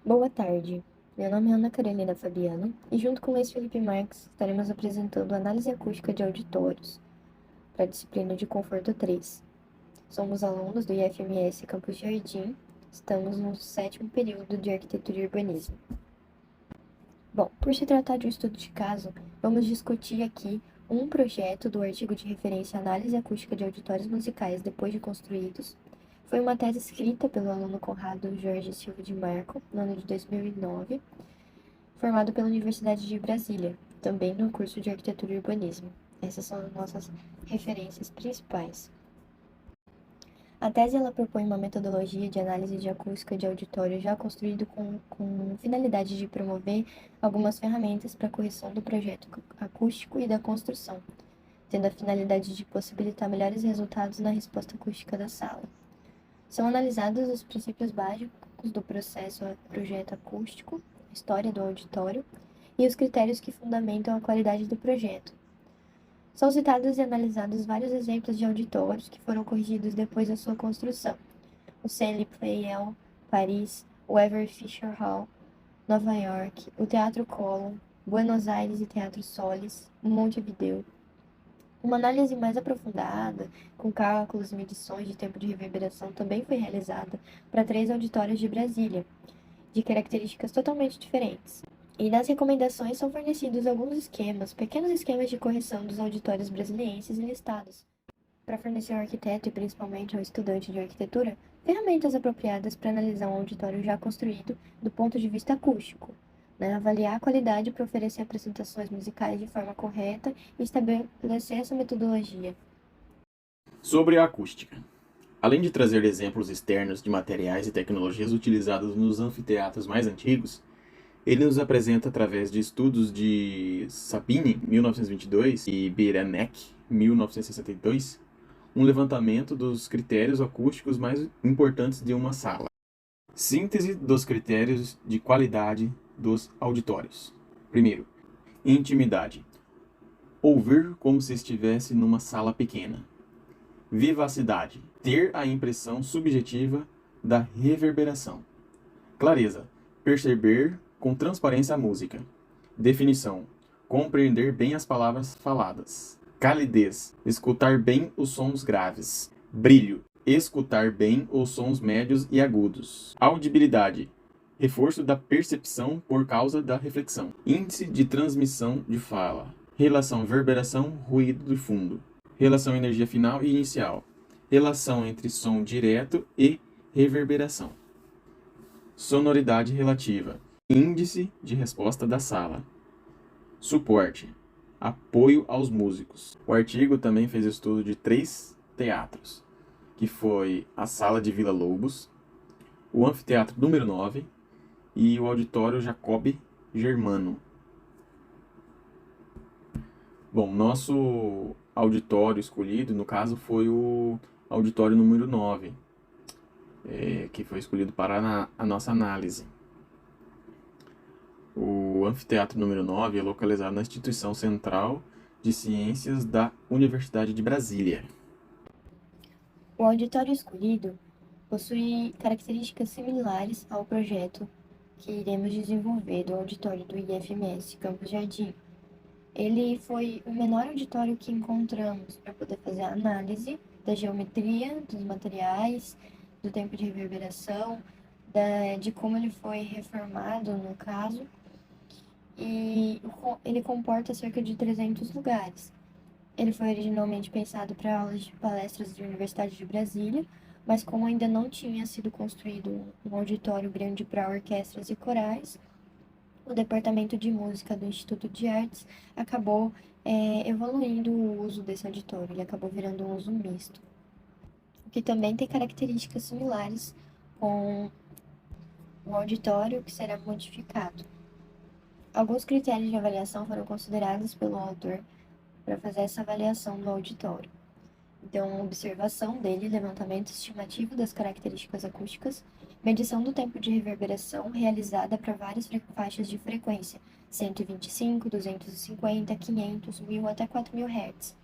Boa tarde, meu nome é Ana Carolina Fabiano e junto com o Luiz Felipe Marques estaremos apresentando análise acústica de auditórios para a disciplina de Conforto 3. Somos alunos do IFMS Campus Jardim, estamos no 7º período de Arquitetura e Urbanismo. Bom, por se tratar de um estudo de caso, vamos discutir aqui um projeto do artigo de referência Análise Acústica de Auditórios Musicais depois de construídos. Foi uma tese escrita pelo aluno Conrado Jorge Silva de Marco, no ano de 2009, formado pela Universidade de Brasília, também no curso de Arquitetura e Urbanismo. Essas são as nossas referências principais. A tese ela propõe uma metodologia de análise de acústica de auditório já construído com finalidade de promover algumas ferramentas para a correção do projeto acústico e da construção, tendo a finalidade de possibilitar melhores resultados na resposta acústica da sala. São analisados os princípios básicos do processo projeto acústico, história do auditório e os critérios que fundamentam a qualidade do projeto. São citados e analisados vários exemplos de auditórios que foram corrigidos depois da sua construção. O Stanley Pleyel, Paris, o Everett Fisher Hall, Nova York, o Teatro Colón, Buenos Aires e Teatro Solis, Montevideo. Uma análise mais aprofundada, com cálculos e medições de tempo de reverberação, também foi realizada para 3 auditórios de Brasília, de características totalmente diferentes. E nas recomendações são fornecidos alguns esquemas, pequenos esquemas de correção dos auditórios brasilienses listados, para fornecer ao arquiteto e principalmente ao estudante de arquitetura ferramentas apropriadas para analisar um auditório já construído do ponto de vista acústico, né? Avaliar a qualidade para oferecer apresentações musicais de forma correta e estabelecer essa metodologia. Sobre a acústica. Além de trazer exemplos externos de materiais e tecnologias utilizados nos anfiteatros mais antigos, ele nos apresenta através de estudos de Sapini, 1922, e Beranek, 1962, um levantamento dos critérios acústicos mais importantes de uma sala. Síntese dos critérios de qualidade dos auditórios. Primeiro, intimidade. Ouvir como se estivesse numa sala pequena. Vivacidade. Ter a impressão subjetiva da reverberação. Clareza. Perceber com transparência a música. Definição. Compreender bem as palavras faladas. Calidez. Escutar bem os sons graves. Brilho. Escutar bem os sons médios e agudos. Audibilidade. Reforço da percepção por causa da reflexão. Índice de transmissão de fala. Relação verberação-ruído de fundo. Relação energia final e inicial. Relação entre som direto e reverberação. Sonoridade relativa. Índice de resposta da sala. Suporte. Apoio aos músicos. O artigo também fez estudo de 3 teatros, que foi a Sala de Vila Lobos, o Anfiteatro número 9 e o Auditório Jacob Germano. Bom, nosso auditório escolhido, no caso, foi o auditório número 9, que foi escolhido para a nossa análise. O anfiteatro número 9 é localizado na Instituição Central de Ciências da Universidade de Brasília. O auditório escolhido possui características similares ao projeto que iremos desenvolver do auditório do IFMS Campus Jardim. Ele foi o menor auditório que encontramos para poder fazer a análise da geometria, dos materiais, do tempo de reverberação, de como ele foi reformado, no caso, e ele comporta cerca de 300 lugares. Ele foi originalmente pensado para aulas de palestras de Universidade de Brasília, mas como ainda não tinha sido construído um auditório grande para orquestras e corais, o Departamento de Música do Instituto de Artes acabou evoluindo o uso desse auditório, ele acabou virando um uso misto, o que também tem características similares com o auditório que será modificado. Alguns critérios de avaliação foram considerados pelo autor para fazer essa avaliação do auditório. Então, observação dele, levantamento estimativo das características acústicas, medição do tempo de reverberação realizada para várias faixas de frequência, 125, 250, 500, 1000 até 4000 Hz.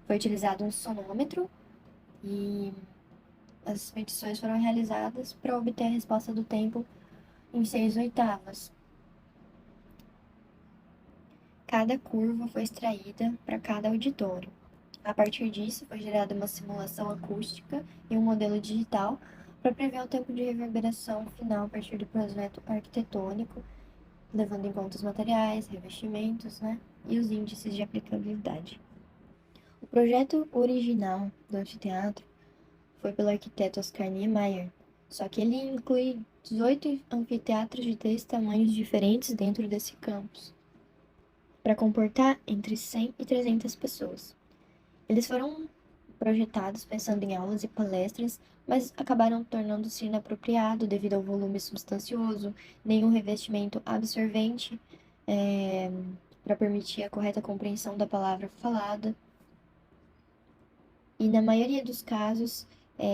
Foi utilizado um sonômetro e as medições foram realizadas para obter a resposta do tempo em 6/8. Cada curva foi extraída para cada auditório. A partir disso, foi gerada uma simulação acústica e um modelo digital para prever o tempo de reverberação final a partir do projeto arquitetônico, levando em conta os materiais, revestimentos, né, e os índices de aplicabilidade. O projeto original do anfiteatro foi pelo arquiteto Oscar Niemeyer, só que ele inclui 18 anfiteatros de 3 tamanhos diferentes dentro desse campus, para comportar entre 100 e 300 pessoas. Eles foram projetados pensando em aulas e palestras, mas acabaram tornando-se inapropriado devido ao volume substancioso, nenhum revestimento absorvente para permitir a correta compreensão da palavra falada. E na maioria dos casos,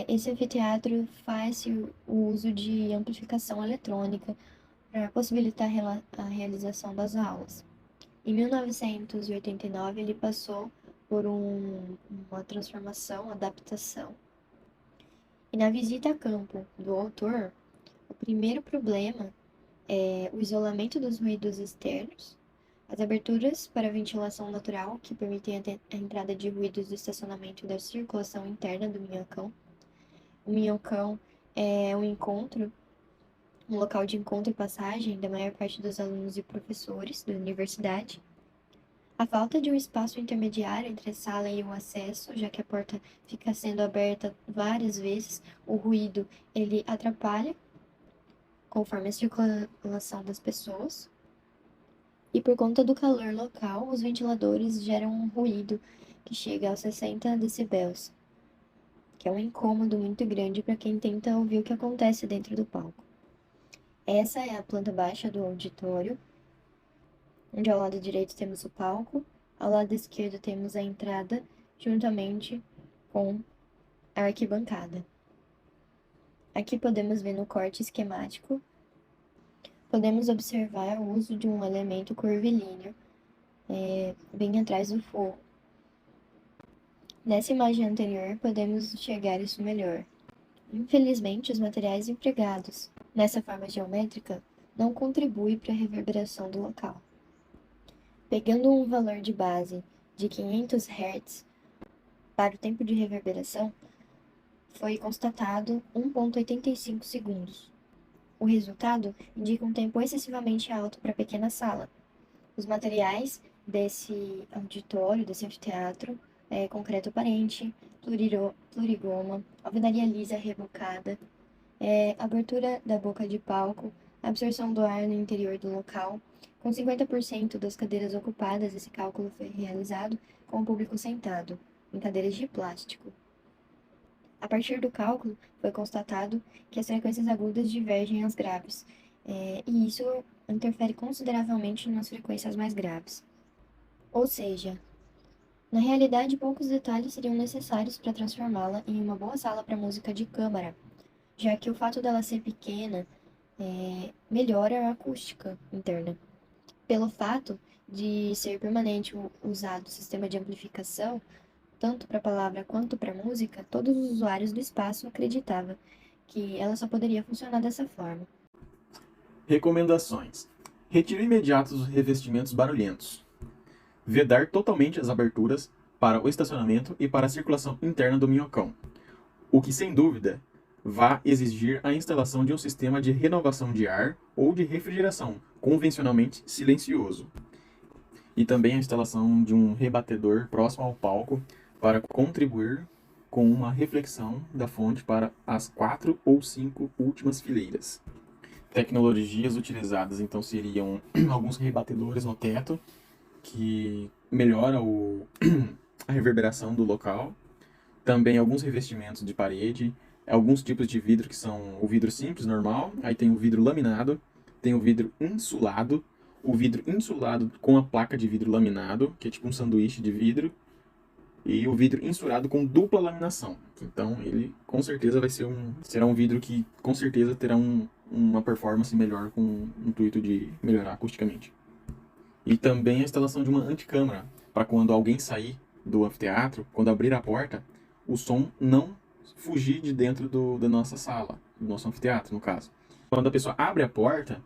esse anfiteatro faz o uso de amplificação eletrônica para possibilitar a realização das aulas. Em 1989, ele passou por uma transformação, adaptação. E na visita a campo do autor, o primeiro problema é o isolamento dos ruídos externos, as aberturas para ventilação natural, que permitem a entrada de ruídos do estacionamento e da circulação interna do minhocão. O minhocão é um local de encontro e passagem da maior parte dos alunos e professores da universidade. A falta de um espaço intermediário entre a sala e o acesso, já que a porta fica sendo aberta várias vezes, o ruído ele atrapalha conforme a circulação das pessoas. E por conta do calor local, os ventiladores geram um ruído que chega aos 60 decibéis, que é um incômodo muito grande para quem tenta ouvir o que acontece dentro do palco. Essa é a planta baixa do auditório, onde ao lado direito temos o palco, ao lado esquerdo temos a entrada, juntamente com a arquibancada. Aqui podemos ver no corte esquemático, podemos observar o uso de um elemento curvilíneo bem atrás do forro. Nessa imagem anterior, podemos enxergar isso melhor. Infelizmente, os materiais empregados nessa forma geométrica não contribuem para a reverberação do local. Pegando um valor de base de 500 Hz para o tempo de reverberação, foi constatado 1,85 segundos. O resultado indica um tempo excessivamente alto para a pequena sala. Os materiais desse auditório, desse anfiteatro, concreto aparente, plurigoma, alvenaria lisa rebocada, abertura da boca de palco, absorção do ar no interior do local. Com 50% das cadeiras ocupadas, esse cálculo foi realizado com o público sentado, em cadeiras de plástico. A partir do cálculo, foi constatado que as frequências agudas divergem às graves, e isso interfere consideravelmente nas frequências mais graves. Ou seja, na realidade, poucos detalhes seriam necessários para transformá-la em uma boa sala para música de câmara, já que o fato dela ser pequena melhora a acústica interna. Pelo fato de ser permanente usado o sistema de amplificação, tanto para a palavra quanto para a música, todos os usuários do espaço acreditavam que ela só poderia funcionar dessa forma. Recomendações: retire imediato os revestimentos barulhentos. Vedar totalmente as aberturas para o estacionamento e para a circulação interna do minhocão, o que sem dúvida vai exigir a instalação de um sistema de renovação de ar ou de refrigeração convencionalmente silencioso, e também a instalação de um rebatedor próximo ao palco para contribuir com uma reflexão da fonte para as 4 ou 5 últimas fileiras. Tecnologias utilizadas então seriam alguns rebatedores no teto, que melhora a reverberação do local, também alguns revestimentos de parede, alguns tipos de vidro que são o vidro simples, normal, aí tem o vidro laminado, tem o vidro insulado, o vidro insulado com a placa de vidro laminado, que é tipo um sanduíche de vidro, e o vidro insulado com dupla laminação. Então ele com certeza será um vidro que com certeza terá uma performance melhor, com o intuito de melhorar acusticamente. E também a instalação de uma anticâmara, para quando alguém sair do anfiteatro, quando abrir a porta, o som não fugir de dentro da nossa sala, do nosso anfiteatro, no caso. Quando a pessoa abre a porta,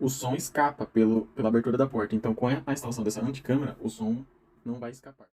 o som escapa pela abertura da porta. Então, com a instalação dessa anticâmara, o som não vai escapar.